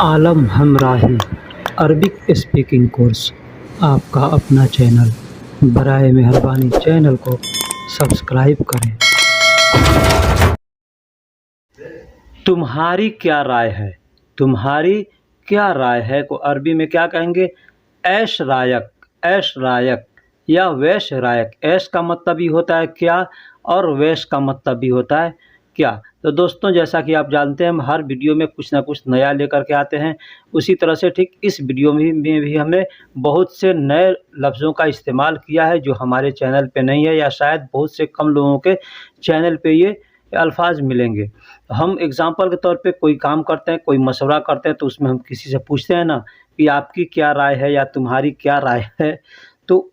आलम हमराही Arabic speaking course आपका अपना channel. बराए मेहरबानी चैनल को सब्सक्राइब करें। तुम्हारी क्या राय है? तुम्हारी क्या राय है को अरबी में क्या कहेंगे? ऐश रायक, ऐश रायक या वैश रायक। ऐश का मतलब भी होता है क्या और वैश का मतलब भी होता है क्या। तो दोस्तों, जैसा कि आप जानते हैं, हम हर वीडियो में कुछ ना कुछ नया लेकर के आते हैं। उसी तरह से ठीक इस वीडियो में भी हमने बहुत से नए लफ्ज़ों का इस्तेमाल किया है जो हमारे चैनल पे नहीं है, या शायद बहुत से कम लोगों के चैनल पे ये अल्फाज मिलेंगे। हम एग्ज़ाम्पल के तौर पे कोई काम करते हैं, कोई मशवरा करते हैं, तो उसमें हम किसी से पूछते हैं ना कि आपकी क्या राय है या तुम्हारी क्या राय है, तो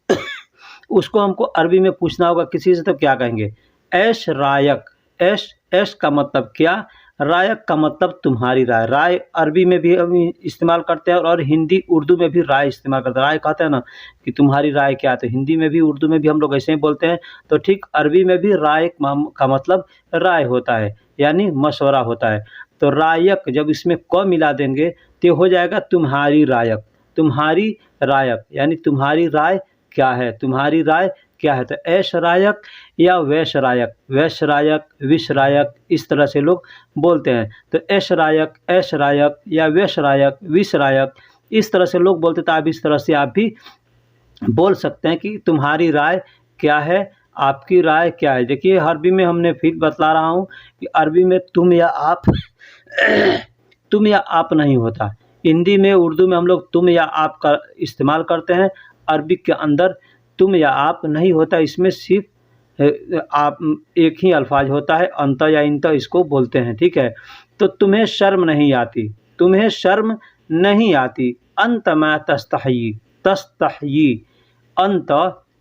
उसको हमको अरबी में पूछना होगा किसी से, तो क्या कहेंगे? ऐश रायक। ऐश, ऐश का मतलब क्या, रायक का मतलब तुम्हारी राय। राय अरबी में भी हम इस्तेमाल करते हैं और हिंदी उर्दू में भी राय इस्तेमाल करते हैं। राय कहते हैं ना कि तुम्हारी राय क्या है, तो हिंदी में भी उर्दू में भी हम लोग ऐसे ही बोलते हैं। तो ठीक अरबी में भी राय का मतलब राय होता है, यानी मशवरा होता है। तो रायक जब इसमें क मिला देंगे तो हो जाएगा तुम्हारी रायक। तुम्हारी रायक यानी तुम्हारी राय क्या है, तुम्हारी राय क्या है। तो ऐश रायक या वैश रायक, वैश रायक, विश रायक, इस तरह से लोग बोलते हैं। तो ऐश रायक या वैश रायक, विश रायक, इस तरह से लोग बोलते। तो आप इस तरह से आप भी बोल सकते हैं कि तुम्हारी राय क्या है, आपकी राय क्या है। देखिए, अरबी में हमने फिर बतला रहा हूँ कि अरबी में तुम या आप तुम या आप नहीं होता। हिंदी में, उर्दू में हम लोग तुम या आप का इस्तेमाल करते हैं। अरबिक के अंदर तुम या आप नहीं होता, इसमें सिर्फ आप एक ही अल्फाज होता है, अंत या इंत इसको बोलते हैं, ठीक है। तो तुम्हें शर्म नहीं आती, तुम्हें शर्म नहीं आती। अंत में तस्तही, तस्तही, अंत,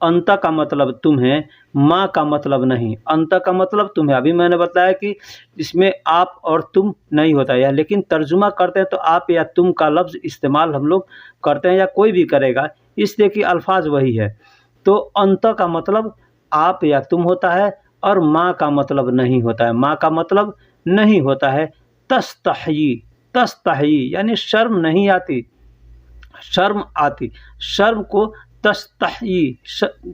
अंत का मतलब तुम्हें, माँ का मतलब नहीं। अंत का मतलब तुम्हें, अभी मैंने बताया कि इसमें आप और तुम नहीं होता है, लेकिन तर्जुमा करते हैं तो आप या तुम का लफ्ज़ इस्तेमाल हम लोग करते हैं, या कोई भी करेगा, इसलिए कि अल्फाज वही है। तो अंत का मतलब आप या तुम होता है और माँ का मतलब नहीं होता है, माँ का मतलब नहीं होता है। तस्तही, तस्तही यानी शर्म नहीं आती, शर्म आती। शर्म को तस्तही,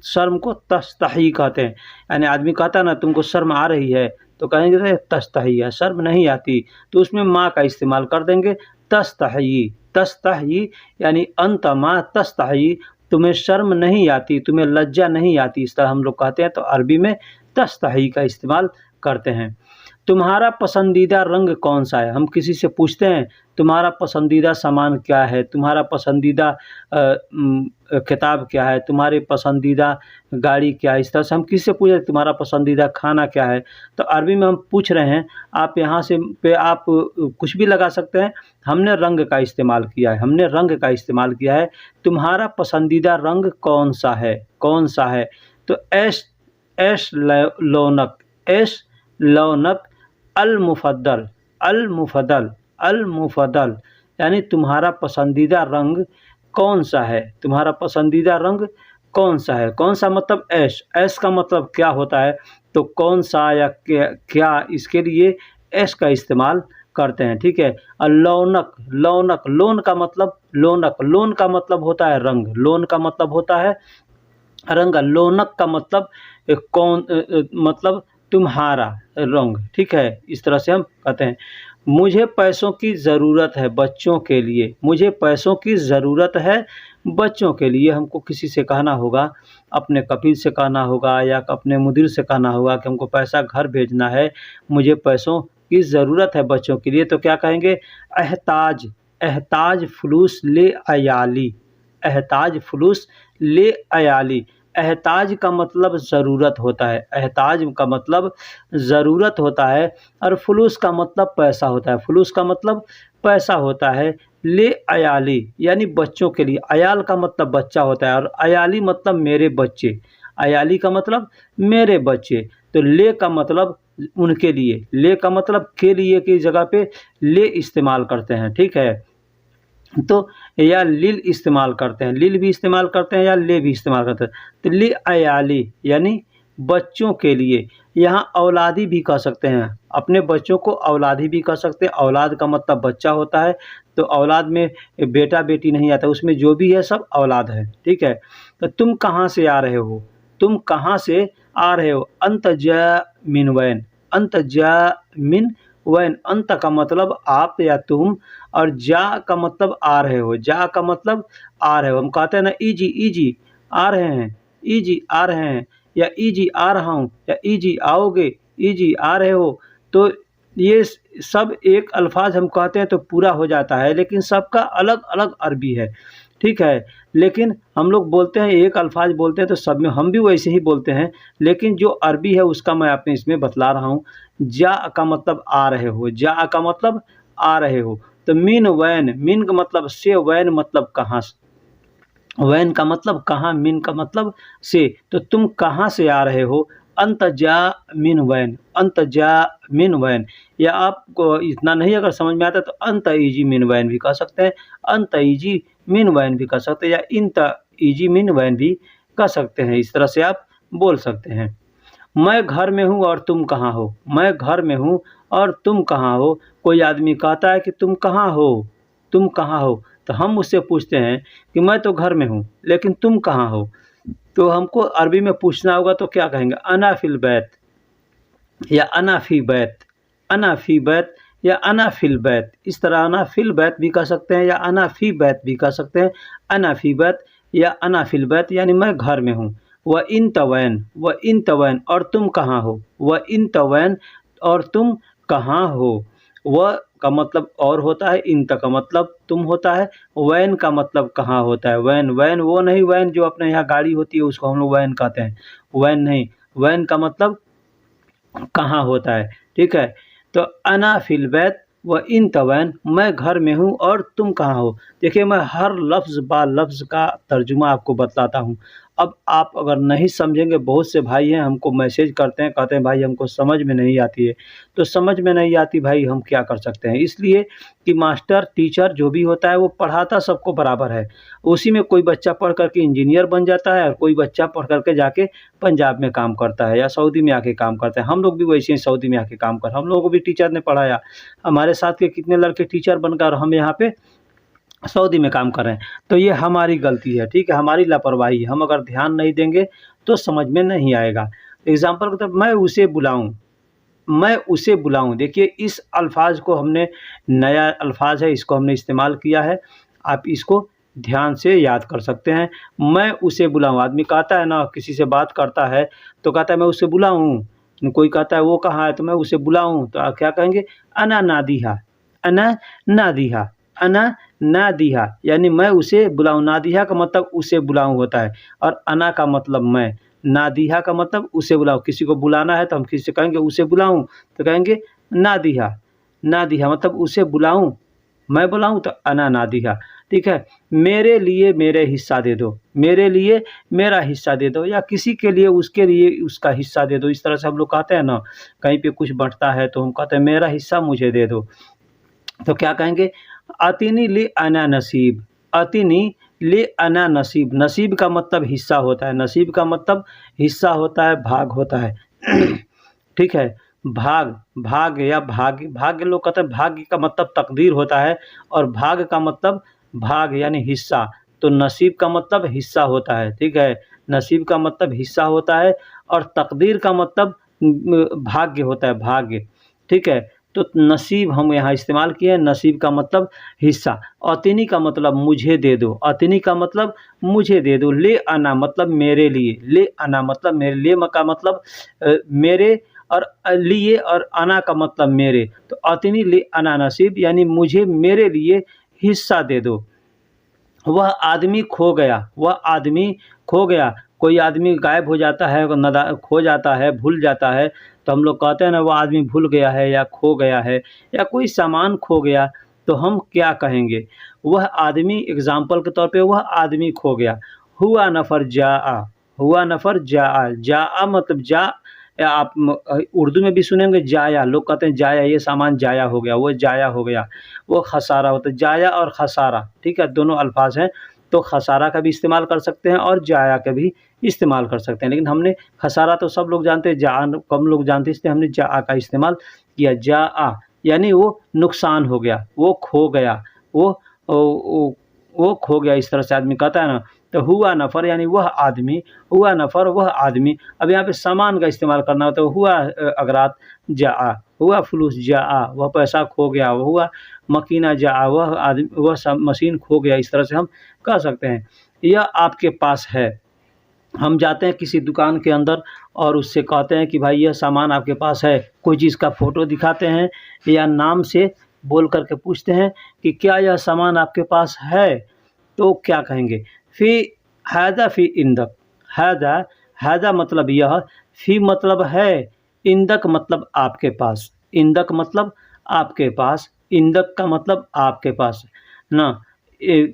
शर्म को तस्तही कहते हैं। यानी आदमी कहता है ना तुमको शर्म आ रही है, तो कहेंगे तस्तही है, शर्म नहीं आती, तो उसमें माँ का इस्तेमाल कर देंगे। तस्तही, तस्तही यानी अंत माँ तस्तही, तुम्हें शर्म नहीं आती, तुम्हें लज्जा नहीं आती, इस तरह हम लोग कहते हैं। तो अरबी में तस्तही का इस्तेमाल करते हैं। तुम्हारा पसंदीदा रंग कौन सा है? हम किसी से पूछते हैं तुम्हारा पसंदीदा सामान क्या है, तुम्हारा पसंदीदा किताब क्या है, तुम्हारे पसंदीदा गाड़ी क्या है, इस तरह से हम किसी से पूछे तुम्हारा पसंदीदा खाना क्या है। तो अरबी में हम पूछ रहे हैं, आप यहाँ से पे आप कुछ भी लगा सकते हैं। हमने रंग का इस्तेमाल किया है, हमने रंग का इस्तेमाल किया है। तुम्हारा पसंदीदा रंग कौन सा है, कौन सा है? तो ऐश, ऐश लौनक, ऐश लौनक, अल मुफद्दल, अल मुफद्दल, अल मुफद्दल यानी तुम्हारा पसंदीदा रंग कौन सा है, तुम्हारा पसंदीदा रंग कौन सा है। कौन सा मतलब ऐश, ऐश का मतलब क्या होता है, तो कौन सा या क्या, इसके लिए ऐश का इस्तेमाल करते हैं, ठीक है। और लौनक, लौनक, लोन का मतलब, लोनक, लोन का मतलब होता है रंग, लोन का मतलब होता है रंग। लोनक का मतलब कौन, मतलब तुम्हारा रंग, ठीक है। इस तरह से हम कहते हैं। मुझे पैसों की ज़रूरत है बच्चों के लिए, मुझे पैसों की ज़रूरत है बच्चों के लिए। हमको किसी से कहना होगा, अपने कफील से कहना होगा या अपने मुदीर से कहना होगा कि हमको पैसा घर भेजना है, मुझे पैसों की ज़रूरत है बच्चों के लिए, तो क्या कहेंगे? एहताज, एहताज फलूस ले अयाली, एहताज फलूस ले अयाली। एहताज का मतलब ज़रूरत होता है, एहताज का मतलब ज़रूरत होता है, और फलूस का मतलब पैसा होता है, फलूस का मतलब पैसा होता है। ले अयाली यानी बच्चों के लिए, अयाल का मतलब बच्चा होता है और अयाली मतलब मेरे बच्चे, अयाली का मतलब मेरे बच्चे। तो ले का मतलब उनके लिए, ले का मतलब के लिए की जगह पे ले इस्तेमाल करते हैं, ठीक है। तो या लिल इस्तेमाल करते हैं, लिल भी इस्तेमाल करते हैं या ले भी इस्तेमाल करते हैं। तो ले अयाली यानी बच्चों के लिए, यहाँ औलादी भी कह सकते हैं, अपने बच्चों को औलादी भी कह सकते हैं। औलाद का मतलब बच्चा होता है, तो औलाद में बेटा बेटी नहीं आता, उसमें जो भी है सब औलाद है, ठीक है। तो तुम कहाँ से आ रहे हो, तुम कहाँ से आ रहे हो। अंत ज मिन वैन, अंत ज मिन वैन, अंत का मतलब आप या तुम, और जा का मतलब आ रहे हो, जा का मतलब आ रहे हो। हम कहते हैं ना इजी इजी आ रहे हैं, इजी आ रहे हैं, या इजी आ रहा हूँ, या इजी आओगे, इजी आ रहे हो। तो ये सब एक अल्फाज हम कहते हैं तो पूरा हो जाता है, लेकिन सबका अलग अलग अरबी है, ठीक है। लेकिन हम लोग बोलते हैं एक अल्फाज बोलते हैं तो सब में हम भी वैसे ही बोलते हैं, लेकिन जो अरबी है उसका मैं आपने इसमें बतला रहा हूँ। जा का मतलब आ रहे हो, जा का मतलब आ रहे हो। तो मिन वैन, मिन का मतलब से, वैन मतलब कहाँ से, वैन का मतलब कहाँ, मिन का मतलब से। तो तुम कहाँ से आ रहे हो। अंत जा मिन वैन, अंत जा मिन वैन। या आपको इतना नहीं अगर समझ में आता तो अंत ईजी मिन वैन भी कह सकते हैं, अंत ईजी मिन वैन भी कह सकते हैं, या इंत ईजी मिन वैन भी कह सकते हैं। इस तरह से आप बोल सकते हैं। मैं घर में हूँ और तुम कहाँ हो, मैं घर में हूँ और तुम कहाँ हो। कोई आदमी कहता है कि तुम कहाँ हो, तुम कहाँ हो, तो हम उससे पूछते हैं कि मैं तो घर में हूँ लेकिन तुम कहाँ हो। तो हमको अरबी में पूछना होगा तो क्या कहेंगे, अना फिल बैत, या अना फी बैत, अना फी बैत या अना फिल बैत। इस तरह अना फिल बैत भी कह सकते हैं या अना फी बैत भी कह सकते हैं। अना फी बैत या अना फिल बैत यानी मैं घर में हूँ। व इन तवैन, व इन तवैन और तुम कहाँ हो, व इन तवैन और तुम कहाँ हो। व का मतलब और होता है, इन का मतलब तुम होता है, वैन का मतलब कहाँ होता है। वैन, वैन वो नहीं वैन जो अपने यहाँ गाड़ी होती है उसको हम लोग वैन कहते हैं, वैन नहीं। वैन का मतलब कहाँ होता है, ठीक है। तो अना फिल बैत व इन तवैन, मैं घर में हूँ और तुम कहाँ हो। देखिए मैं हर लफ्ज़ बा लफ्ज़ का तर्जुमा आपको बतलाता हूँ। अब आप अगर नहीं समझेंगे, बहुत से भाई हैं हमको मैसेज करते हैं, कहते हैं भाई हमको समझ में नहीं आती है। तो समझ में नहीं आती भाई हम क्या कर सकते हैं, इसलिए कि मास्टर टीचर जो भी होता है वो पढ़ाता सबको बराबर है। उसी में कोई बच्चा पढ़ कर के इंजीनियर बन जाता है और कोई बच्चा पढ़ कर के जाके पंजाब में काम करता है या सऊदी में आके काम करता है। हम लोग भी वैसे ही सऊदी में आके काम कर, हम लोगों को भी टीचर ने पढ़ाया। हमारे साथ के कितने लड़के टीचर बनकर हम यहाँ पे सऊदी में काम कर रहे हैं। तो ये हमारी गलती है, ठीक है, हमारी लापरवाही है। हम अगर ध्यान नहीं देंगे तो समझ में नहीं आएगा। एग्ज़ाम्पल के तौर पर मैं उसे बुलाऊँ, मैं उसे बुलाऊँ। देखिए इस अल्फ़ाज़ को हमने, नया अल्फ़ाज़ है, इसको हमने इस्तेमाल किया है। आप इसको ध्यान से याद कर सकते हैं। मैं उसे बुलाऊँ, आदमी कहता है ना, किसी से बात करता है तो कहता है मैं उसे बुलाऊँ। कोई कहता है वो कहाँ है तो मैं उसे बुलाऊँ, तो आप क्या कहेंगे, अना नादिहा, अना नादिहा, अना नादिहा यानी मैं उसे बुलाऊँ। नादिहा का मतलब उसे बुलाऊँ होता है, और अना का मतलब मैं, नादिहा का मतलब उसे बुलाओ। किसी को बुलाना है तो हम किसी से कहेंगे उसे बुलाऊँ, तो कहेंगे नादिहा, नादिहा मतलब उसे बुलाऊँ, मैं बुलाऊँ तो अना नादिहा, ठीक है। मेरे लिए मेरे हिस्सा दे दो, मेरे लिए मेरा हिस्सा दे दो, या किसी के लिए उसके लिए उसका हिस्सा दे दो। इस तरह से हम लोग कहते हैं ना, कहीं पे कुछ बँटता है तो हम कहते हैं मेरा हिस्सा मुझे दे दो। तो क्या कहेंगे, अतिनी लि अना नसीब, अतिनी लि अना नसीब। नसीब का मतलब हिस्सा होता है, नसीब का मतलब हिस्सा होता है, भाग होता है। ठीक है, भाग, भाग या भाग्य, भाग्य लोग कहते हैं, भाग्य का मतलब तकदीर होता है, और भाग का मतलब भाग यानी हिस्सा। तो नसीब का मतलब हिस्सा होता है, ठीक है, नसीब का मतलब हिस्सा होता है, और तकदीर का मतलब भाग्य होता है, भाग्य, ठीक है। तो नसीब हम यहाँ इस्तेमाल किए हैं, नसीब का मतलब हिस्सा। अतिनी का मतलब मुझे दे दो, अतिनी का मतलब मुझे दे दो। ले आना मतलब मेरे लिए, ले आना मतलब मेरे लिए, का मतलब मेरे, और लिए, और आना का मतलब मेरे। तो अतिनी ले आना नसीब यानी मुझे मेरे लिए हिस्सा दे दो। वह आदमी खो गया, वह आदमी खो गया। कोई आदमी गायब हो जाता है, नदा खो जाता है, भूल जाता है, तो हम लोग कहते हैं ना वह आदमी भूल गया है या खो गया है, या कोई सामान खो गया, तो हम क्या कहेंगे, वह आदमी, एग्ज़ाम्पल के तौर पे वह आदमी खो गया। हुआ नफ़र जाआ, हुआ नफ़र जाआ, जाआ मतलब जा, या आप उर्दू में भी सुनेंगे जाया, लोग कहते हैं जाया, ये सामान जाया हो गया, वो जाया हो गया। वो खसारा होता है, जाया और खसारा, ठीक है, दोनों अल्फाज हैं। तो खसारा का भी इस्तेमाल कर सकते हैं और जाया का भी इस्तेमाल कर सकते हैं। लेकिन हमने खसारा तो सब लोग जानते हैं, जा कम लोग जानते हैं, इसलिए हमने जा का इस्तेमाल किया। जा यानी वो नुकसान हो गया, वो खो गया, वो वो खो गया, इस तरह से आदमी कहता है ना। तो हुआ नफ़र यानी वह आदमी, हुआ नफ़र वह आदमी। अब यहाँ पे सामान का इस्तेमाल करना होता है, हुआ अगरात जा, हुआ फुलूस जा, वह पैसा खो गया, वह हुआ मकीना जा, वह आदमी वह मशीन खो गया, इस तरह से हम कह सकते हैं। यह आपके पास है। हम जाते हैं किसी दुकान के अंदर और उससे कहते हैं कि भाई यह सामान आपके पास है, कोई चीज़ का फ़ोटो दिखाते हैं या नाम से बोल कर के पूछते हैं कि क्या यह सामान आपके पास है, तो क्या कहेंगे? फ़ी हाज़ा फ़ी इंदक। हाज़ा, हाज़ा मतलब यह, फ़ी मतलब है, इंदक मतलब आपके पास। इंदक मतलब आपके पास, इंदक का मतलब आपके पास ना।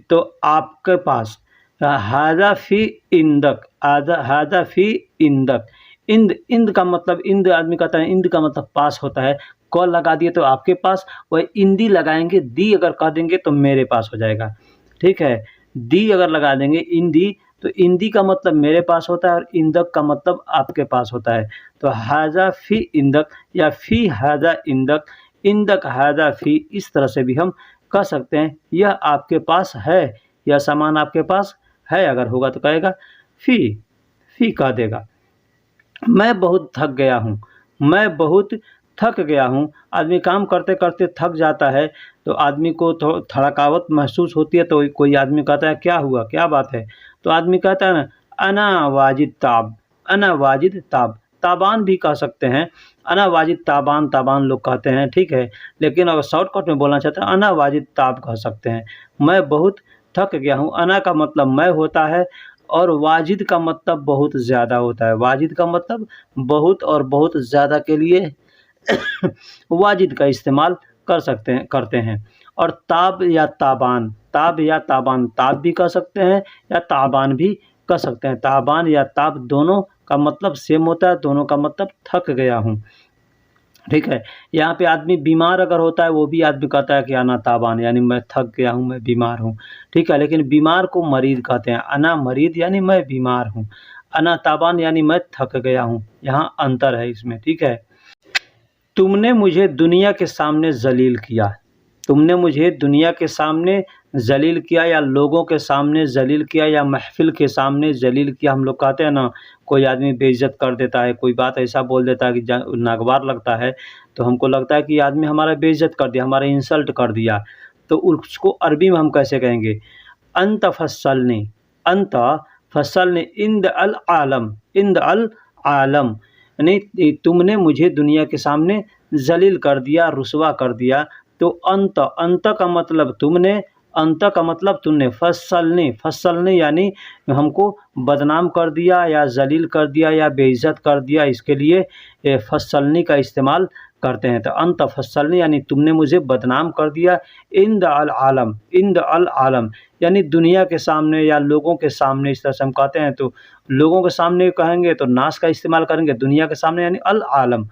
तो आपके पास, हाज़ा फ़ी इंदक, हाज़ा फ़ी इंदक। इंद का मतलब, इंद आदमी कहता है, इंद का मतलब पास होता है। क लगा दिए तो आपके पास, वह इंदी लगाएंगे, दी अगर कह देंगे तो मेरे पास हो जाएगा। ठीक है, दी अगर लगा देंगे इंदी, तो इंदी का मतलब मेरे पास होता है और इंदक का मतलब आपके पास होता है। तो हाज़ा फ़ी इंदक या फ़ी हाज़ा इंदक, इंदक हाज़ा फ़ी, इस तरह से भी हम कह सकते हैं यह आपके पास है, यह सामान आपके पास है। अगर होगा तो कहेगा फ़ी, फ़ी कह देगा। मैं बहुत थक गया हूँ, मैं बहुत थक गया हूँ। आदमी काम करते-करते थक जाता है, तो आदमी को थकावट महसूस होती है, तो कोई आदमी कहता है क्या हुआ, क्या बात है? तो आदमी कहता है ना, अना वाजिद ताब, अना वाजिद ताब। ताबान भी कह सकते हैं, अना वाजिद ताबान, ताबान लोग कहते हैं, ठीक है। लेकिन अगर शॉर्टकट में बोलना चाहते हैं, अना वाजिद ताब कह सकते हैं। मैं बहुत थक गया हूँ। अना का मतलब मैं होता है और वाजिद का मतलब बहुत ज़्यादा होता है। वाजिद का मतलब बहुत और बहुत ज़्यादा के लिए वाजिद का इस्तेमाल करते हैं। और ताब या ताबान, ताब या ताबान, ताब भी कह सकते हैं या ताबान भी कह सकते हैं। ताबान या ताब दोनों का मतलब सेम होता है, दोनों का मतलब थक गया हूँ। ठीक है, यहाँ पे आदमी बीमार अगर होता है, वो भी आदमी कहता है कि अना ताबान, यानी मैं थक गया हूँ, मैं बीमार हूँ। ठीक है, लेकिन बीमार को मरीद कहते हैं। अना मरीद यानी मैं बीमार हूँ, अना ताबान यानी मैं थक गया हूँ। यहाँ अंतर है इसमें। ठीक है, तुमने मुझे दुनिया के सामने ज़लील किया, तुमने मुझे दुनिया के सामने ज़लील किया या लोगों के सामने ज़लील किया या महफ़िल के सामने ज़लील किया। हम लोग कहते हैं ना, कोई आदमी बेइज़्ज़त कर देता है, कोई बात ऐसा बोल देता है कि नागवार लगता है, तो हमको लगता है कि ये आदमी हमारा बेइज़्ज़त कर दिया, हमारा इंसल्ट कर दिया। तो उसको अरबी में हम कैसे कहेंगे? अंत फस्सलनी, अंत फस्सलनी इंद अल आलम, इंद अल आलम, यानी तुमने मुझे दुनिया के सामने ज़लील कर दिया, रुसवा कर दिया। तो अंत, अंत का मतलब तुमने, अंत का मतलब तुमने, फस्सलनी, फस्सलनी यानी हमको बदनाम कर दिया या ज़लील कर दिया या बेइज़्ज़त कर दिया, इसके लिए फस्सलनी का इस्तेमाल करते हैं। तो अंत फस्सलनी यानी तुमने मुझे बदनाम कर दिया। इंद अल आलम, इंद अल आलम यानी दुनिया के सामने या लोगों के सामने, इस तरह से हम कहते हैं। तो लोगों के सामने कहेंगे तो नास का इस्तेमाल करेंगे, दुनिया के सामने यानी अल आलम,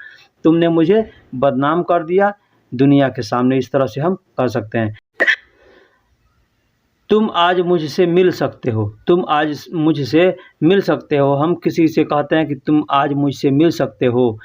तुमने मुझे बदनाम कर दिया दुनिया के सामने, इस तरह से हम कह सकते हैं। तुम आज मुझसे मिल सकते हो, तुम आज मुझसे मिल सकते हो। हम किसी से कहते हैं कि तुम आज मुझसे मिल सकते हो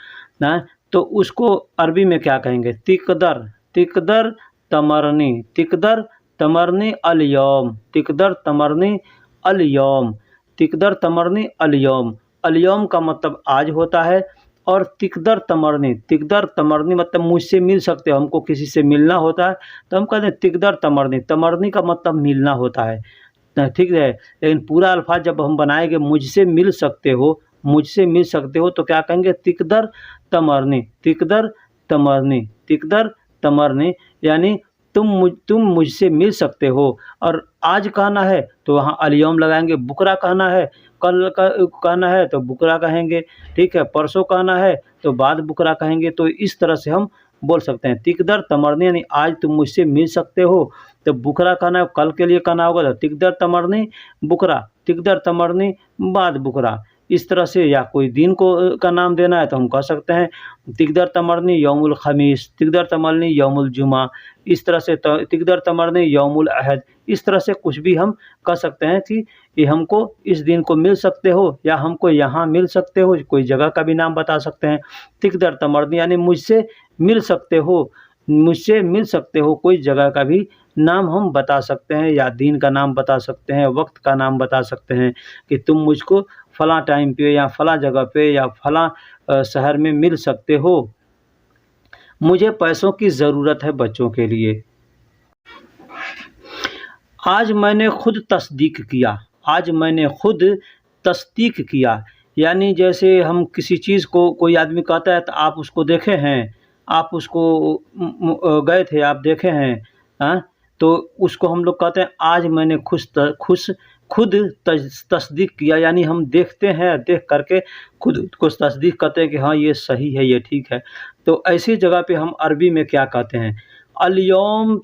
ना, तो उसको अरबी में क्या कहेंगे? तिकदर, तिकदर तमरनी, तिकदर तमरनी अल यौम, तिकदर तमरनी अल यौम, तिकदर तमरनी अल यौम। अल यौम का मतलब आज होता है और तिकदर तमरनी, तिकदर तमरनी मतलब मुझसे मिल सकते हो। हमको किसी से मिलना होता है तो हम कहते हैं तिकदर तमरनी, तमरनी का मतलब मिलना होता है। ठीक है, लेकिन पूरा अल्फाज जब हम बनाएंगे मुझसे मिल सकते हो, मुझसे मिल सकते हो, तो क्या कहेंगे? तिकदर तमरनी, तिकदर तमरनी, तिकदर तमरनी यानी तुम मुझसे मिल सकते हो। और आज कहना है तो वहाँ अलयौम लगाएंगे, बुकरा कहना है, कल का कहना है तो बुकरा कहेंगे। ठीक है, परसों कहना है तो बाद बुकरा कहेंगे। तो इस तरह से हम बोल सकते हैं। तिकदर तमरनी यानी आज तुम मुझसे मिल सकते हो, तो बुकरा कहना है, कल के लिए कहना होगा तो तिकदर तमरनी बुकरा, तिकदर तमरनी बाद बुकरा। इस तरह से, या कोई दिन को का नाम देना है तो हम कह सकते हैं तिकदर तमरनी यौमुल खमीस, तिकदर तमरनी यौमुल जुमा, इस तरह से तिकदर तमरनी यौमुल अहद, इस तरह से कुछ भी हम कह सकते हैं कि ये हमको इस दिन को मिल सकते हो या हमको यहाँ मिल सकते हो, कोई जगह का भी नाम बता सकते हैं। तिकदर तमरनी यानी मुझसे मिल सकते हो, मुझसे मिल सकते हो, कोई जगह का भी नाम हम बता सकते हैं या दिन का नाम बता सकते हैं, वक्त का नाम बता सकते हैं कि तुम मुझको फ़लाँ टाइम पे या फ़लाँ जगह पे या फ़लाँ शहर में मिल सकते हो। मुझे पैसों की ज़रूरत है बच्चों के लिए। आज मैंने खुद तस्दीक किया, आज मैंने खुद तस्दीक किया, यानी जैसे हम किसी चीज़ को, कोई आदमी कहता है तो आप उसको देखे हैं, आप उसको गए थे, आप देखे हैं, हाँ? तो उसको हम लोग कहते हैं आज मैंने खुद तस्दीक किया, यानी हम देखते हैं, देख करके खुद को तस्दीक करते हैं कि हाँ ये सही है, ये ठीक है। तो ऐसी जगह पे हम अरबी में क्या कहते हैं, अल-यौम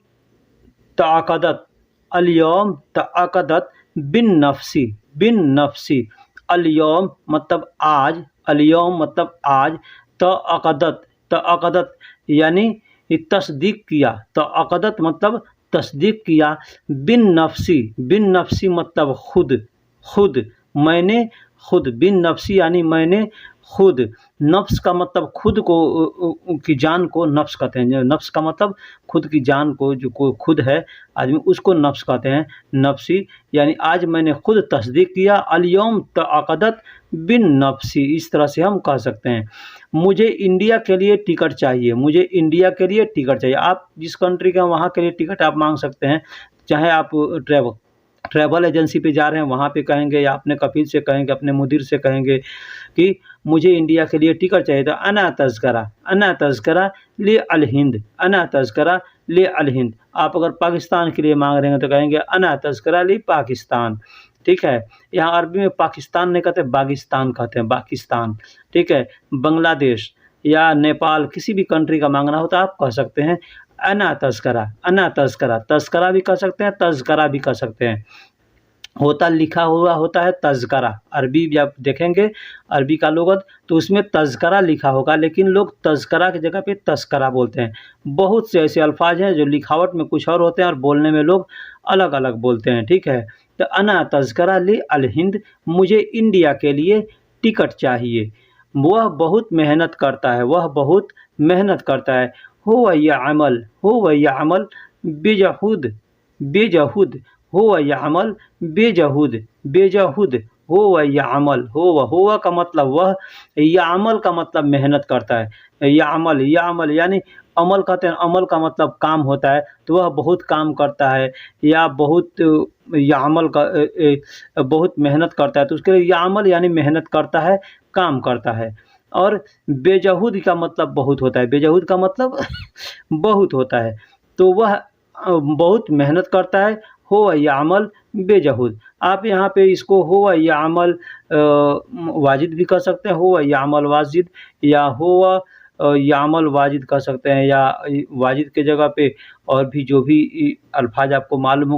तअक़दत, अल-यौम तअक़दत बिन नफ़्सी, बिन नफ़्सी। अल-यौम मतलब आज, अल-यौम मतलब आज, तअक़दत, तअक़दत यानी ये तस्दीक किया, तअक़दत मतलब तस्दीक किया, बिन नफ़्सी, बिन नफ़्सी मतलब खुद, खुद, मैंने खुद, बिन नफ़्सी यानी मैंने खुद। नफ्स का मतलब खुद को की जान को नफ्स कहते हैं। नफ्स का मतलब खुद की जान को, जो को खुद है आदमी, उसको नफ्स कहते हैं, नफ्सी। यानी आज मैंने खुद तस्दीक किया, अल-यौम तअक़दत बिन नफ्सी, इस तरह से हम कह सकते हैं। मुझे इंडिया के लिए टिकट चाहिए, मुझे इंडिया के लिए टिकट चाहिए। आप जिस कंट्री का, वहाँ के लिए टिकट आप मांग सकते हैं। चाहे आप ट्रैवल एजेंसी पे जा रहे हैं, वहाँ पे कहेंगे, या अपने कफील से कहेंगे, अपने मुदीर से कहेंगे कि मुझे इंडिया के लिए टिकट चाहिए, तो अना तज़करा ले अल हिंद, अना तज़करा ले अल हिंद। आप अगर पाकिस्तान के लिए मांग रहे हैं तो कहेंगे अना तज़करा ले पाकिस्तान, ठीक है। यहाँ अरबी में पाकिस्तान नहीं कहते, बागिस्तान कहते हैं, पाकिस्तान, ठीक है। बांग्लादेश या नेपाल, किसी भी कंट्री का मांगना हो तो आप कह सकते हैं अना तज़करा, अना तज़करा। तज़करा भी कह सकते हैं, तज़करा भी कह सकते हैं। होता लिखा हुआ होता है तज़करा, अरबी जब देखेंगे अरबी का लुग़त तो उसमें तज़करा लिखा होगा, लेकिन लोग तज़करा की जगह पे तस्करा बोलते हैं। बहुत से ऐसे अल्फाज हैं जो लिखावट में कुछ और होते हैं और बोलने में लोग अलग अलग बोलते हैं, ठीक है। तो अना तज़करा ले अल हिंद, मुझे इंडिया के लिए टिकट चाहिए। वह बहुत मेहनत करता है, वह बहुत मेहनत करता है। हुवा यअमल, हुवा यअमल बेजहुद, बेजहुद, हुवा यअमल बेजहुद, बेजहुद, हुवा यअमल। हुवा का मतलब वह, यअमल का मतलब मेहनत करता है। यअमल, यअमल यानी अमल कहते हैं, अमल का मतलब काम होता है, तो वह बहुत काम करता है या बहुत यअमल का बहुत मेहनत करता है, तो उसके लिए यअमल यानी मेहनत करता है, काम करता है। और बेजहुद का मतलब बहुत होता है, बेजहुद का मतलब बहुत होता है, तो वह बहुत मेहनत करता है। हुवा यअमल बेजहुद, आप यहाँ पे इसको हुवा यअमल वाजिद भी कह सकते हैं, हुवा यअमल वाजिद, या हुवा यअमल वाजिद कह सकते हैं, या वाजिद के जगह पे और भी जो भी अल्फाज आपको मालूम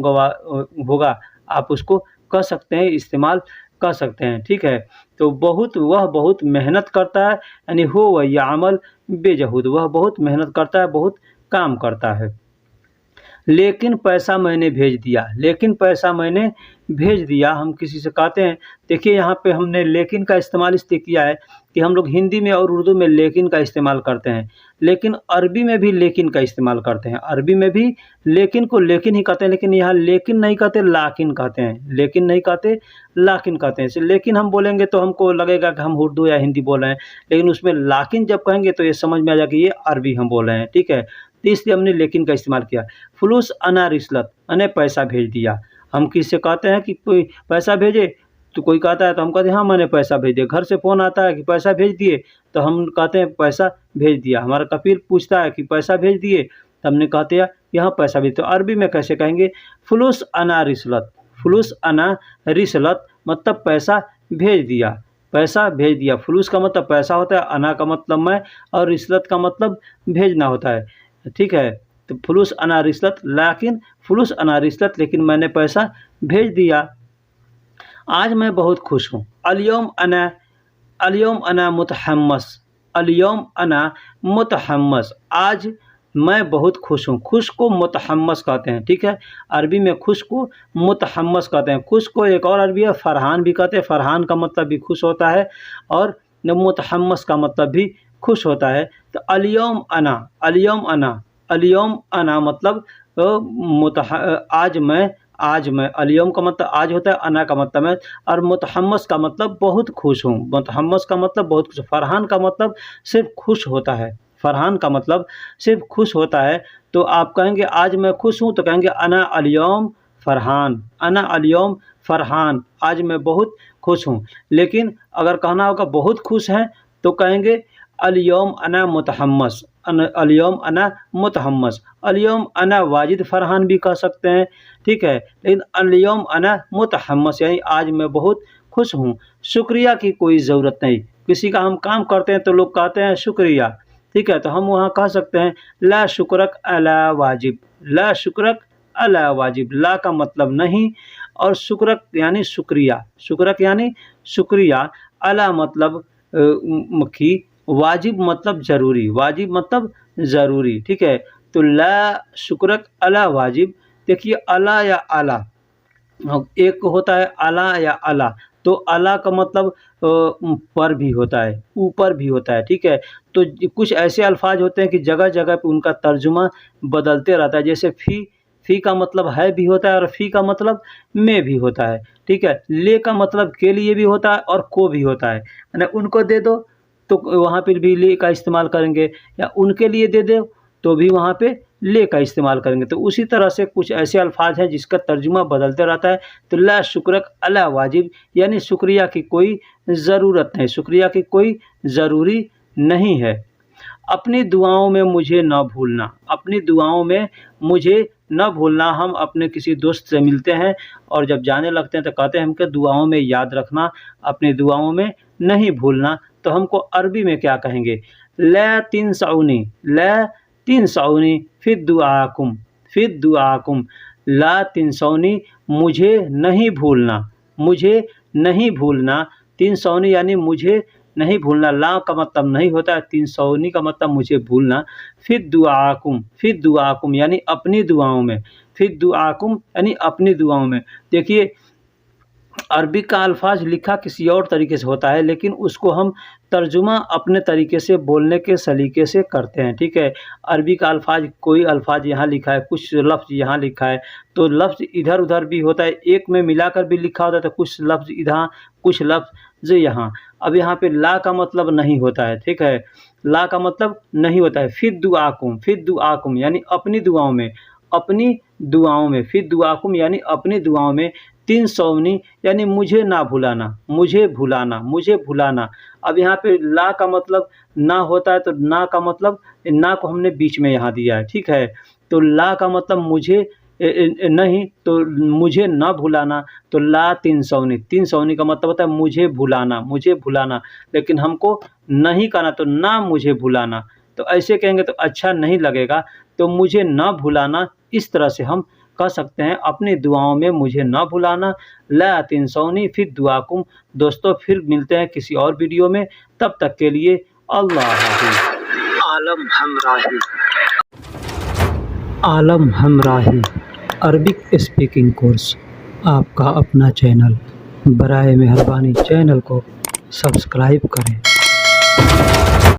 होगा आप उसको कह सकते हैं, इस्तेमाल कर सकते हैं, ठीक है। तो बहुत, वह बहुत मेहनत करता है, यानी हुवा यअमल बेजहुद, वह बहुत मेहनत करता है, बहुत काम करता है। लेकिन पैसा मैंने भेज दिया, लेकिन पैसा मैंने भेज दिया, हम किसी से कहते हैं, देखिए यहाँ पे हमने लेकिन का इस्तेमाल इसलिए किया है कि हम लोग हिंदी में और उर्दू में लेकिन का इस्तेमाल करते हैं, लेकिन अरबी में भी लेकिन का इस्तेमाल करते हैं। अरबी में भी लेकिन को लेकिन ही कहते हैं, लेकिन यहाँ लेकिन नहीं कहते, लाकिन कहते हैं। लेकिन नहीं कहते, लाकिन कहते हैं। लेकिन हम बोलेंगे तो हमको लगेगा कि हम उर्दू या हिंदी बोल रहे हैं, लेकिन उसमें लाकिन जब कहेंगे तो ये समझ में आ जाएगा कि ये अरबी हम बोल रहे हैं, ठीक है। तो इसलिए हमने लेकिन का इस्तेमाल किया। फुलूस अना रिसलत, मैंने पैसा भेज दिया। हम किससे कहते हैं कि कोई पैसा भेजे, तो कोई कहता है तो हम कहते हैं हाँ मैंने पैसा भेज दिया। घर से फ़ोन आता है कि पैसा भेज दिए, तो हम कहते हैं पैसा भेज दिया। हमारा कफील पूछता है कि पैसा भेज दिए, तो हमने कहते हैं यहाँ पैसा भेज। तो अरबी में कैसे कहेंगे, फुलूस अना रिसलत, फुलूस अना रिसलत मतलब पैसा भेज दिया, पैसा भेज दिया। फुलूस का मतलब पैसा होता है, अना का मतलब मैं, और रिसलत का मतलब भेजना होता है, ठीक है। तो फुलूस अना रिसलत, लेकिन फुलूस अना रिसलत, लेकिन मैंने पैसा भेज दिया। आज मैं बहुत खुश हूँ। अल-यौम अना अल-यौम अना मुतहम्मस, अल-यौम अना मुतहम्मस, आज मैं बहुत खुश हूँ। खुश को मुतहम्मस कहते हैं, ठीक है। अरबी में खुश को मुतहम्मस कहते हैं। खुश को एक और अरबी है फ़रहान भी कहते हैं। फ़रहान का मतलब भी खुश होता है और मुतहम्मस का मतलब भी खुश होता है। तो अल-यौम अना, अल-यौम अना, अल-यौम अना मतलब आज मैं, अल-यौम का मतलब आज होता है, अना का मतलब है, और मुतहम्मस का मतलब बहुत खुश हूँ। मुतहम्मस का मतलब बहुत खुश। फ़रहान का मतलब सिर्फ़ खुश होता है। फ़रहान का मतलब सिर्फ़ खुश होता है। तो आप कहेंगे आज मैं खुश हूँ, तो कहेंगे अना अल-यौम फ़रहान, अना अल-यौम फ़रहान, आज मैं बहुत खुश हूँ। लेकिन अगर कहना होगा बहुत खुश हैं, तो कहेंगे अल-यौम अना मुतहम्मस, अल-यौम अना मुतहम्मस। अल-यौम अना वाजिद फ़रहान भी कह सकते हैं, ठीक है। लेकिन अल-यौम अना मुतहम्मस यानी आज मैं बहुत खुश हूँ। शुक्रिया की कोई ज़रूरत नहीं। किसी का हम काम करते हैं तो लोग कहते हैं शुक्रिया, ठीक है। तो हम वहाँ कह सकते हैं ला शुक्रक अला वाजिब, ला शुक्रक अला वाजिब। ला का मतलब नहीं और शुक्रक यानी शुक्रिया, शुक्रक यानी शुक्रिया, अला मतलब कि वाजिब मतलब ज़रूरी, वाजिब मतलब ज़रूरी, ठीक है। तो ला शुक्रक अला वाजिब, देखिए अला या आला, एक होता है अला या अला, तो अला का मतलब पर भी होता है, ऊपर भी होता है, ठीक है। तो कुछ ऐसे अल्फाज होते हैं कि जगह-जगह पे उनका तर्जुमा बदलते रहता है। जैसे फ़ी का मतलब है भी होता है और फ़ी का मतलब में भी होता है, ठीक है। ले का मतलब के लिए भी होता है और को भी होता है। यानी उनको दे दो तो वहाँ पे भी ले का इस्तेमाल करेंगे, या उनके लिए दे दो तो भी वहाँ पे ले का इस्तेमाल करेंगे। तो उसी तरह से कुछ ऐसे अल्फाज हैं जिसका तर्जुमा बदलते रहता है। तो ला शुक्रक अला वाजिब यानी शुक्रिया की कोई ज़रूरत नहीं, शुक्रिया की कोई ज़रूरी नहीं है। अपनी दुआओं में मुझे न भूलना, अपनी दुआओं में मुझे न भूलना। हम अपने किसी दोस्त से मिलते हैं और जब जाने लगते हैं तो कहते हैं हमको दुआओं में याद रखना, अपनी दुआओं में नहीं भूलना। तो हमको अरबी में क्या कहेंगे? ला तिनसऊनी, ला तिनसऊनी फिर दुआकुम, फिर दुआकुम। ला तिनसऊनी मुझे नहीं भूलना, मुझे नहीं भूलना। तिनसऊनी यानी मुझे नहीं भूलना। ला का मतलब नहीं होता है, तिनसऊनी का मतलब मुझे भूलना। फिर दुआकुम, फिर दुआकुम यानी अपनी दुआओं में, फिर दुआकुम यानी अपनी दुआओं में। देखिए अरबी का अल्फाज लिखा किसी और तरीके से होता है, लेकिन उसको हम तर्जुमा अपने तरीके से बोलने के सलीके से करते हैं, ठीक है। अरबी का अल्फाज, कोई अल्फाज यहाँ लिखा है, कुछ लफ्ज़ यहाँ लिखा है, तो लफ्ज़ इधर-उधर भी होता है, एक में मिलाकर भी लिखा होता है, तो कुछ लफ्ज़ इधर, कुछ लफ्ज़ यहाँ। अब यहाँ पे ला का मतलब नहीं होता है, ठीक है, ला का मतलब नहीं होता है। फिर दुआकुम, फिर दुआकुम यानी अपनी दुआओं में, अपनी दुआओं में, फिर दुआकुम यानी अपनी दुआओं में। तिनसौनी यानी मुझे ना भुलाना, मुझे भुलाना, मुझे भुलाना। अब यहाँ पे ला का मतलब ना होता है, तो ना का मतलब ना को हमने बीच में यहाँ दिया है, ठीक है। तो ला का मतलब मुझे नहीं, तो मुझे ना भुलाना। तो ला तिनसौनी, तिनसौनी का मतलब होता है मुझे भुलाना, मुझे भुलाना। लेकिन हमको नहीं कहना, तो ना मुझे भुलाना। तो ऐसे कहेंगे तो अच्छा नहीं लगेगा, तो मुझे ना भुलाना, इस तरह से हम कह सकते हैं अपनी दुआओं में मुझे ना भुलाना। ला तिनसौनी फिर दुआकुम। दोस्तों फिर मिलते हैं किसी और वीडियो में, तब तक के लिए अल्लाह हाफ़िज़। आलम हमराही, आलम हमराही अरबिक स्पीकिंग कोर्स, आपका अपना चैनल। बराए मेहरबानी चैनल को सब्सक्राइब करें।